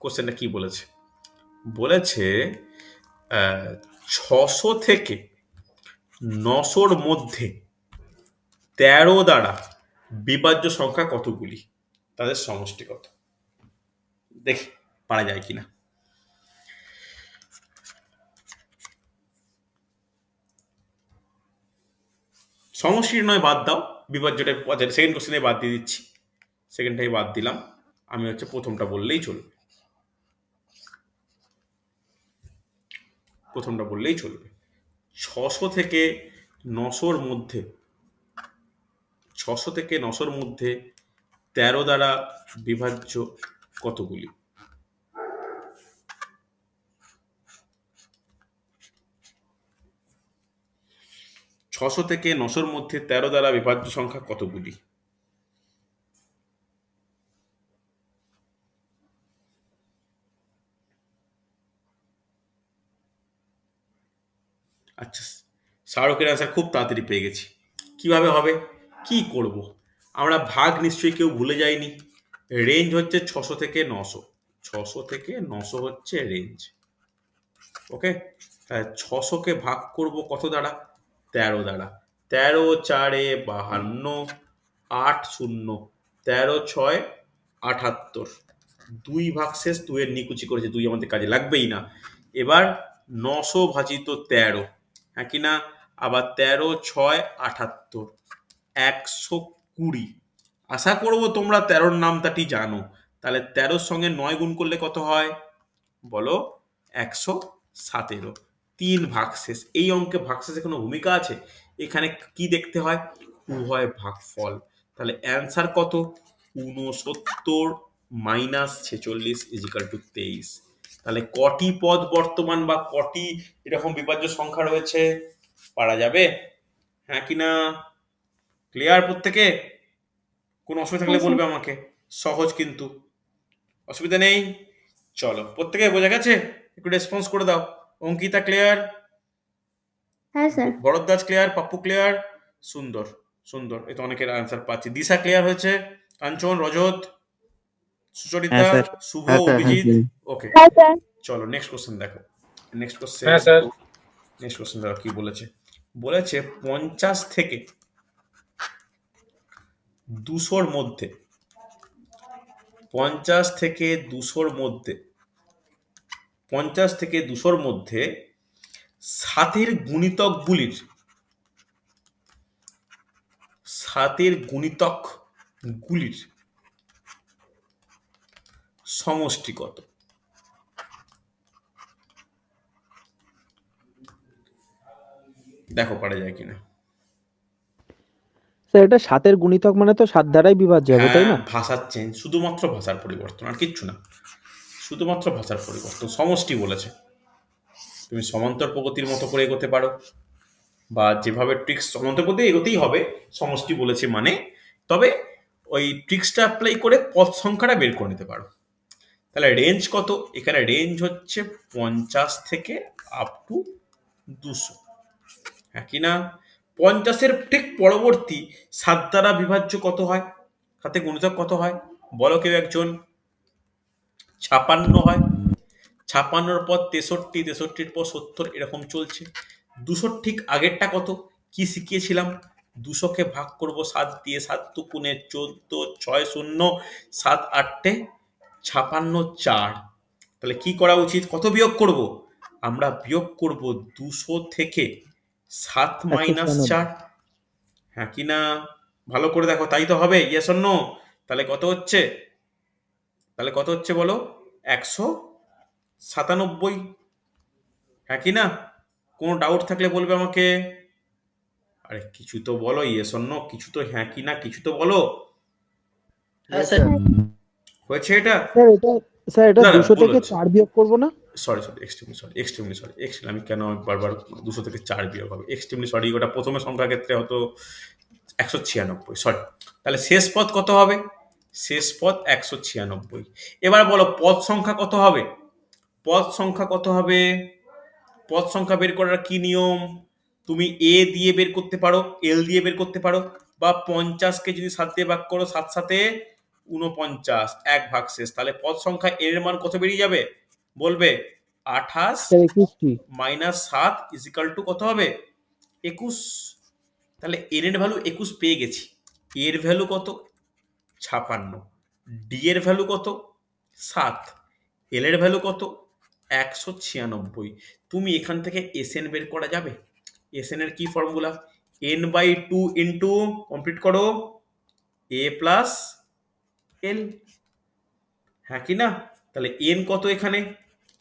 কোশ্চেনটা কি বলেছে। 600 থেকে 900-র মধ্যে 13 দ্বারা বিভাজ্য সংখ্যা কতগুলি, তাদের সমষ্টি কত? দেখি পারা যায় কিনা। সমষ্টি নয় বাদ দাও, বিভাজ্যটা সেকেন্ড কোশ্চেনে বাদ দিয়ে দিচ্ছি, সেকেন্ডটাই বাদ দিলাম, আমি প্রথমটা বললেই চলবে, 600 থেকে 900-র মধ্যে 13 দ্বারা বিভাজ্য কতগুলি? ছশো থেকে 900-র মধ্যে 13 দ্বারা বিভাজ্য সংখ্যা কতগুলি? আচ্ছা, শাহরুখের আনসার খুব তাড়াতাড়ি পেয়ে গেছি। কিভাবে হবে, কি করব? আমরা ভাগ নিশ্চয়ই কেউ ভুলে যাইনি। রেঞ্জ হচ্ছে 600 থেকে 900, 600 থেকে 900 হচ্ছে রেঞ্জ। ওকে, 600-কে ভাগ করব কত দ্বারা? 13 দ্বারা। 13 4 52, 8 0, 13 6 78, 2 ভাগশেষ 2 এর নিকুচি করেছে, 2 আমাদের কাজে লাগবেই না। এবার 900 ভাজিত 13, হ্যাঁ কি না? আবার 13 6 78, 120। আশা করব তোমরা 13-র নামটাটি জানো। তাহলে 13-র সঙ্গে 9 গুণ করলে কত হয় বলো? 117। 3 ভাগশেষ। এই অঙ্কে ভাগশেষে কোনো ভূমিকা আছে? এখানে কি দেখতে হয়? উভয় ভাগফল। তাহলে অ্যান্সার কত? 69 মাইনাস 46 ইজিক্যাল টু 23। তাহলে কটি পদ বর্তমান বা কটি এরকম বিভাজ্য সংখ্যা রয়েছে পারা যাবে? হ্যাঁ কি না? ক্লিয়ার প্রত্যেকে? কোনো অসুবিধা থাকলে বলবে আমাকে, সহজ কিন্তু, অসুবিধা নেই। চলো প্রত্যেকে বোঝা গেছে? একটু রেসপন্স করে দাও। অঙ্কিতা ক্লিয়ার? হ্যাঁ sir. Bharadwaj clear? Pappu clear? সুন্দর সুন্দর, এই তো অনেকের আনসার পাচ্ছি। দিশা ক্লিয়ার হয়েছে? কাঞ্চন, রজত, সুচরিতা, হ্যাঁ, স্যার। শুভ, হ্যাঁ, স্যার, অভিজিৎ? হ্যাঁ, ওকে, হ্যাঁ স্যার। চলো নেক্সট কোশ্চেন দেখো। নেক্সট কোশ্চেন, হ্যাঁ স্যার। দেখো কি বলেছে। 50 থেকে 200-র মধ্যে 50 থেকে 200-র মধ্যে 7-এর গুণিতকগুলির সমষ্টি কত? দেখো পারা যায় কিনা। স্যার এটা 7 গুণিতক মানে তো 7 দ্বারাই বিভাজ্য হবে, তাই হ্যাঁ, না? ভাষার চেঞ্জ, শুধুমাত্র ভাষার পরিবর্তন, আর কিচ্ছু না। শুধুমাত্র ভাষার পরিবর্তন, সমষ্টি বলেছে। তুমি সমান্তর প্রগতির মতো করে এগোতে পারো, বা যেভাবে ট্রিক্স সমান্তর প্রগতি এগোতেই হবে, সমষ্টি বলেছে মানে। তবে ওই ট্রিক্সটা অ্যাপ্লাই করে পদ সংখ্যাটা বের করে নিতে পারো। তাহলে রেঞ্জ কত? এখানে রেঞ্জ হচ্ছে 50 থেকে আপ টু 200, হ্যাঁ কি না? 50-এর ঠিক পরবর্তী 7 দ্বারা বিভাজ্য কত হয়, সাথে গুণিতক কত হয় বলো কেউ একজন? 56 হয়। 56-র পর 63, 63-র পর 70, এরকম চলছে। 200 ঠিক আগেরটা কত, কি শিখিয়েছিলাম? 200-কে ভাগ করব 7 দিয়ে, 7 দুগুণে 14, 6 শূন্য, 7 8-এ 56, 4। তাহলে কি করা উচিত? কত বিয়োগ করব? আমরা বিয়োগ করব 200 থেকে 7 মাইনাস 196। 4, হ্যাঁ কি না? ভালো করে দেখো, তাই তো হবে, ইয়েস অর নো? তাহলে কত হচ্ছে? তাহলে কত হচ্ছে বলো? 197, হ্যাঁ কি না? কোনো ডাউট থাকলে বলবে আমাকে। আরে কিছু তো বলো, ইয়েস অর নো, কিছু তো হ্যাঁ কি না, কিছু তো বলো। হ্যাঁ স্যার। হয়েছে এটা? স্যার এটা না, 200 ভুল থেকে হচ্ছে। 4 বিয়োগ করব না? Sorry, extremely sorry. আমি কেন বারবার 200 থেকে 4 বিয়োগ হবে? এক্সট্রিমলি সরি, ওটা প্রথমে সংখ্যার ক্ষেত্রে হতো 196, সরি। তাহলে শেষ পদ কত হবে? শেষ পদ 196। এবার বলো পদ সংখ্যা কত হবে? পদ সংখ্যা কত হবে? পদ সংখ্যা বের করার কি নিয়ম? তুমি এ দিয়ে বের করতে পারো, এল দিয়ে বের করতে পারো, বা 50-কে যদি 7 দিয়ে ভাগ করো, 7 7-এ 49, 1 ভাগ শেষ। তাহলে পদ সংখ্যা এর মান কত বেরিয়ে যাবে বলবে? 28 স্যার 21টি। মাইনাস 7 ইজিক্যাল টু কত হবে? 21। তাহলে এর এর ভ্যালু 21 পেয়ে গেছি। এর ভ্যালু কত? 56। ডি এর ভ্যালু কত? 7। এল এর ভ্যালু কত? 196। তুমি এখান থেকে এসএন বের করা যাবে। এসএন এর কি ফর্মুলা? n/2 ইন্টু, কমপ্লিট করো, এ প্লাস এল, হ্যাঁ কি না? তাহলে এন কত এখানে?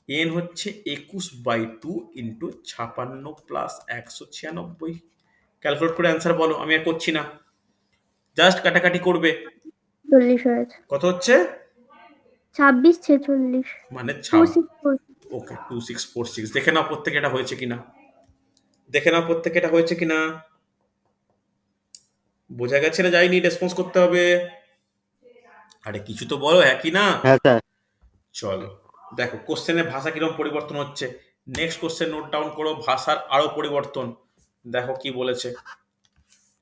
এন হচ্ছে 21/2 ইন্টু 56 প্লাস 196। ক্যালকুলেট করে অ্যান্সার বলো, আমি আর করছি না, জাস্ট কাটাকাটি করবে। 40 হয়েছে। কত হচ্ছে? 26 46 মানে 264। ওকে, 2646। দেখে নাও প্রত্যেকে এটা হয়েছে কিনা, দেখে নাও প্রত্যেকে এটা হয়েছে কিনা। বোঝা গেছে না? যাইনি, রেসপন্স করতে হবে। আরে কিছু তো বলো, হ্যাঁ কি না? হ্যাঁ স্যার। চলো দেখো কোশ্চেনের ভাষা কিরকম পরিবর্তন হচ্ছে। নেক্সট কোশ্চেন নোট ডাউন করো, ভাষার আরো পরিবর্তন। দেখো কি বলেছে।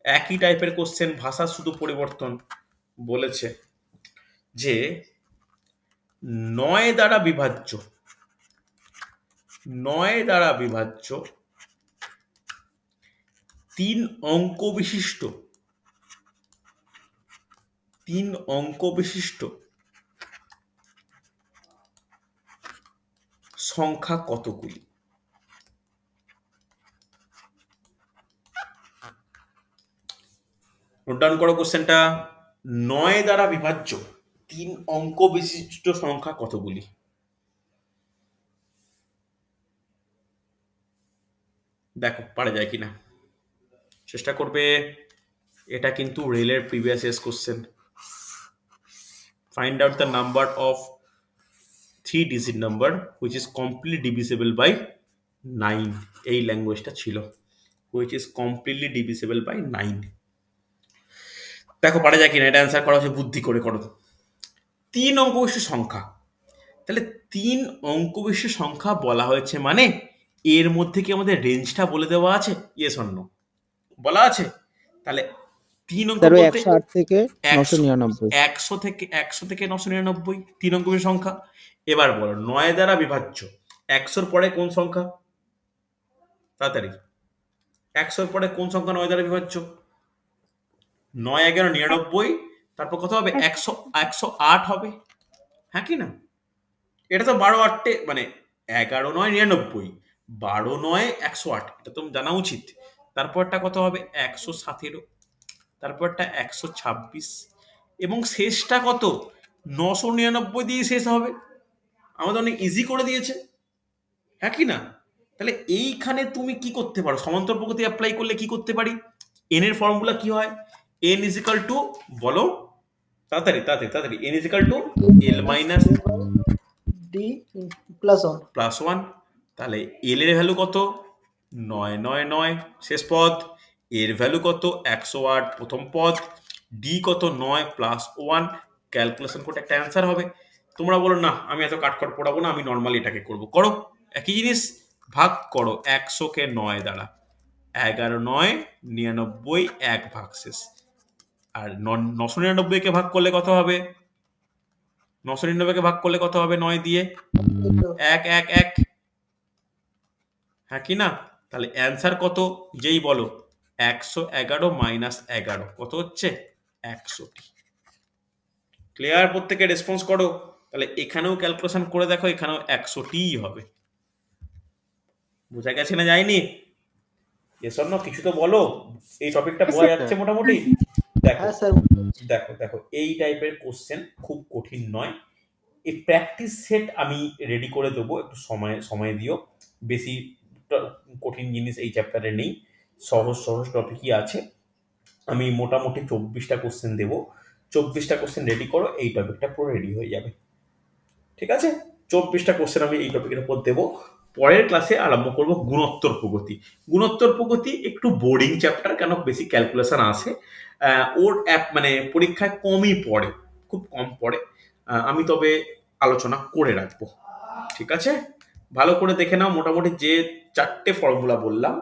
একই টাইপের কোশ্চেন, ভাষা শুধু পরিবর্তন। বলেছে যে 9 দ্বারা বিভাজ্য, 9 দ্বারা বিভাজ্য 3 অঙ্ক বিশিষ্ট, 3 অঙ্ক বিশিষ্ট সংখ্যা কতগুলি? নোট ডাউন করো কোশ্চেনটা। 9 দ্বারা বিভাজ্য 3 অঙ্ক বিশিষ্ট সংখ্যা কতগুলি? দেখো পারা যায় কিনা, চেষ্টা করবে। এটা কিন্তু রেলের previous years question. Find out the number of 3 digit number which is completely divisible by 9। এই ল্যাঙ্গুয়েজটা ছিল, which is completely divisible by 9। দেখো পারা যায় কিনা, এটা অ্যান্সার করা হচ্ছে বুদ্ধি করে করো। 3 অঙ্ক বিশিষ্ট সংখ্যা, তাহলে 3 অঙ্ক বিশিষ্ট সংখ্যা বলা হয়েছে মানে এর মধ্যে কি আমাদের রেঞ্জটা বলে দেওয়া আছে? ইয়েস অর নো বলা আছে? তাহলে 3 অঙ্ক স্যার ওই বলতে 108 থেকে 100 999। 100 থেকে 999, 3 অঙ্ক বিশিষ্ট সংখ্যা। এবার বলো 9 দ্বারা বিভাজ্য 100-র পরে কোন সংখ্যা? তাড়াতাড়ি, 100-র পরে কোন সংখ্যা 9 দ্বারা বিভাজ্য? 9 11 99, তারপর কত হবে? 108 হবে, হ্যাঁ কি না? এটা তো 12 8 মানে 11 9 99, 12 9 108, এটা তো জানা উচিত। তারপরটা কত হবে? 117, তারপরটা 126, এবং শেষটা কত? 999 দিয়ে শেষ হবে। আমাদের অনেক ইজি করে দিয়েছে, হ্যাঁ কি না? তাহলে এইখানে তুমি কি করতে পারো, সমান্তর প্রগতি অ্যাপ্লাই করলে কি করতে পারি? এন এর ফর্মুলা কি হয়? এন ইজ ইকাল টু, বলো তাড়াতাড়ি তাড়াতাড়ি তাড়াতাড়ি, N is equal to L minus D plus one. Plus one. তাহলে এল এর ভ্যালু কত? 999 শেষ পদ। এর ভ্যালু কত? 108 প্রথম পদ। ডি কত? 9 প্লাস ওয়ান। ক্যালকুলেশন করে একটা অ্যান্সার হবে। তোমরা বলো না আমি এত কাটকট পড়াবো না, আমি নর্মালি এটাকে করবো। করো, একই জিনিস, ভাগ করো 100 কে 9 দ্বারা। 11 9 99, 1 ভাগ শেষ। আর 999 কে ভাগ করলে কত হবে? 999 কে ভাগ করলে কত হবে 9 দিয়ে? 1 1 1, হ্যাঁ কি না? তাহলে অ্যান্সার কত যেই বলো, 111 মাইনাস 11 কত হচ্ছে? 100টি। ক্লিয়ার? প্রত্যেকে রেসপন্স করো। তাহলে এখানেও ক্যালকুলেশন করে দেখো, এখানেও 100টিই হবে। বোঝা গেছে না যায়নি? এসব না কিছু তো বলো, এই টপিকটা বোঝা যাচ্ছে মোটামুটি? দেখো হ্যাঁ স্যার। দেখো দেখো, এই টাইপের কোশ্চেন খুব কঠিন নয়। এই প্র্যাকটিস সেট আমি রেডি করে দেবো, একটু সময় সময় দিও। বেশি কঠিন জিনিস এই চ্যাপ্টারে নেই, সহজ সহজ টপিকই আছে। আমি মোটামুটি 24টা কোশ্চেন দেবো। 24টা কোশ্চেন রেডি করো, এই টপিকটা পুরো রেডি হয়ে যাবে। ঠিক আছে? 24টা কোশ্চেন আমি এই টপিকের উপর দেবো। পরের ক্লাসে আরম্ভ করব গুণোত্তর প্রগতি। গুণোত্তর প্রগতি একটু বোরিং চ্যাপ্টার, কেন বেশি ক্যালকুলেশন আসে। ওর মানে পরীক্ষায় কমই পড়ে, খুব কম পড়ে। আমি তবে আলোচনা করে রাখবো। ঠিক আছে? ভালো করে দেখে নাও। মোটামুটি যে 4টে ফর্মুলা বললাম,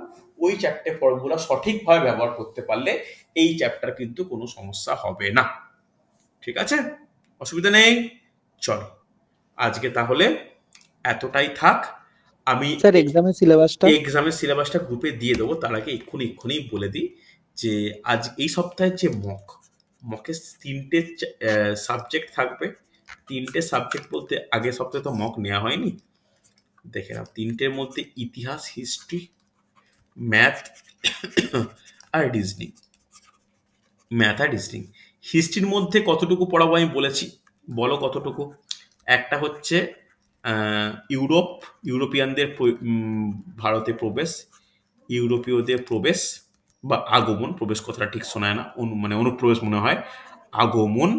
ওই 4টে ফর্মুলা সঠিকভাবে ব্যবহার করতে পারলে এই চ্যাপ্টার কিন্তু কোনো সমস্যা হবে না। ঠিক আছে? অসুবিধা নেই। চলো আজকে তাহলে এতটাই থাক। আমি স্যার এক্সামের এক্সামের সিলেবাসটা গ্রুপে দিয়ে দেবো। তার আগে এক্ষুনি বলে দিই যে আজ এই সপ্তাহের যে মকে 3টে সাবজেক্ট থাকবে। 3টে সাবজেক্ট বলতে আগের সপ্তাহে তো মক নেওয়া হয়নি, দেখে নাও। 3টের মধ্যে ইতিহাস, হিস্ট্রি, ম্যাথ আর রিজনিং। ম্যাথ আর রিজনিং। হিস্ট্রির মধ্যে কতটুকু পড়াবো আমি বলেছি, বলো কতটুকু? একটা হচ্ছে ইউরোপিয়ানদের ভারতে প্রবেশ, ইউরোপীয়দের প্রবেশ বা আগমন, প্রবেশ কথাটা ঠিক শোনায় না, মানে অনুপ্রবেশ মনে হয়, আগমন।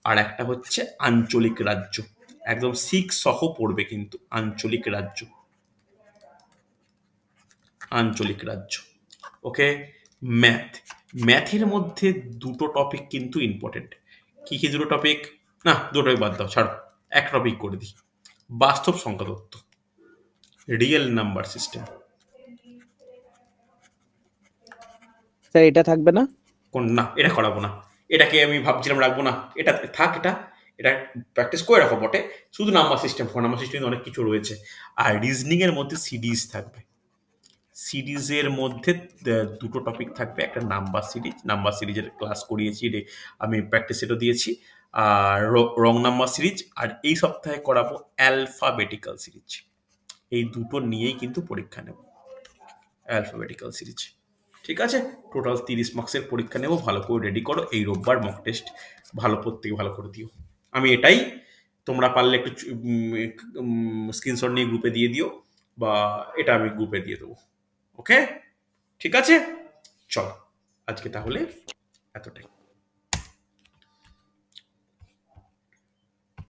আর একটা হচ্ছে আঞ্চলিক রাজ্য, একদম শিখ সহ পড়বে কিন্তু, আঞ্চলিক রাজ্য, আঞ্চলিক রাজ্য। ওকে? ম্যাথ, ম্যাথের মধ্যে দুটো টপিক কিন্তু ইম্পর্টেন্ট। কি কি দুটো টপিক? না দুটোই বাদ দাও, ছাড়ো, এক টপিক করে দিই, বাস্তব সংখ্যা তত্ত্ব, রিয়েল নাম্বার সিস্টেম। স্যার এটা থাকবে না? কোন? না এটা করাবো না, এটাকে আমি ভাবছিলাম রাখবো না, এটা থাক। এটা এটা প্র্যাকটিস করে রাখো বটে, শুধু number system. Four number system অনেক কিছু রয়েছে। আর রিজনিং এর মধ্যে সিরিজ থাকবে। সিরিজের মধ্যে দুটো টপিক থাকবে, একটা নাম্বার সিরিজ, নাম্বার সিরিজের ক্লাস করিয়েছি, আমি প্র্যাকটিস সেটও দিয়েছি। আর রং নাম্বার সিরিজ, আর এই সপ্তাহে করাবো অ্যালফাবেটিক্যাল সিরিজ। এই দুটো নিয়েই কিন্তু পরীক্ষা নেব, অ্যালফাবেটিক্যাল সিরিজ। ঠিক আছে? টোটাল 30 মার্কসের পরীক্ষা নেব। ভালো করে রেডি করো। এই রোববার মক টেস্ট ভালো, প্রত্যেকে ভালো করে দিও। আমি এটাই, তোমরা পারলে একটু স্ক্রিনশট নিয়ে গ্রুপে দিয়ে দিও, বা এটা আমি গ্রুপে দিয়ে দেবো। ওকে? ঠিক আছে? চলো আজকে তাহলে এতটাই।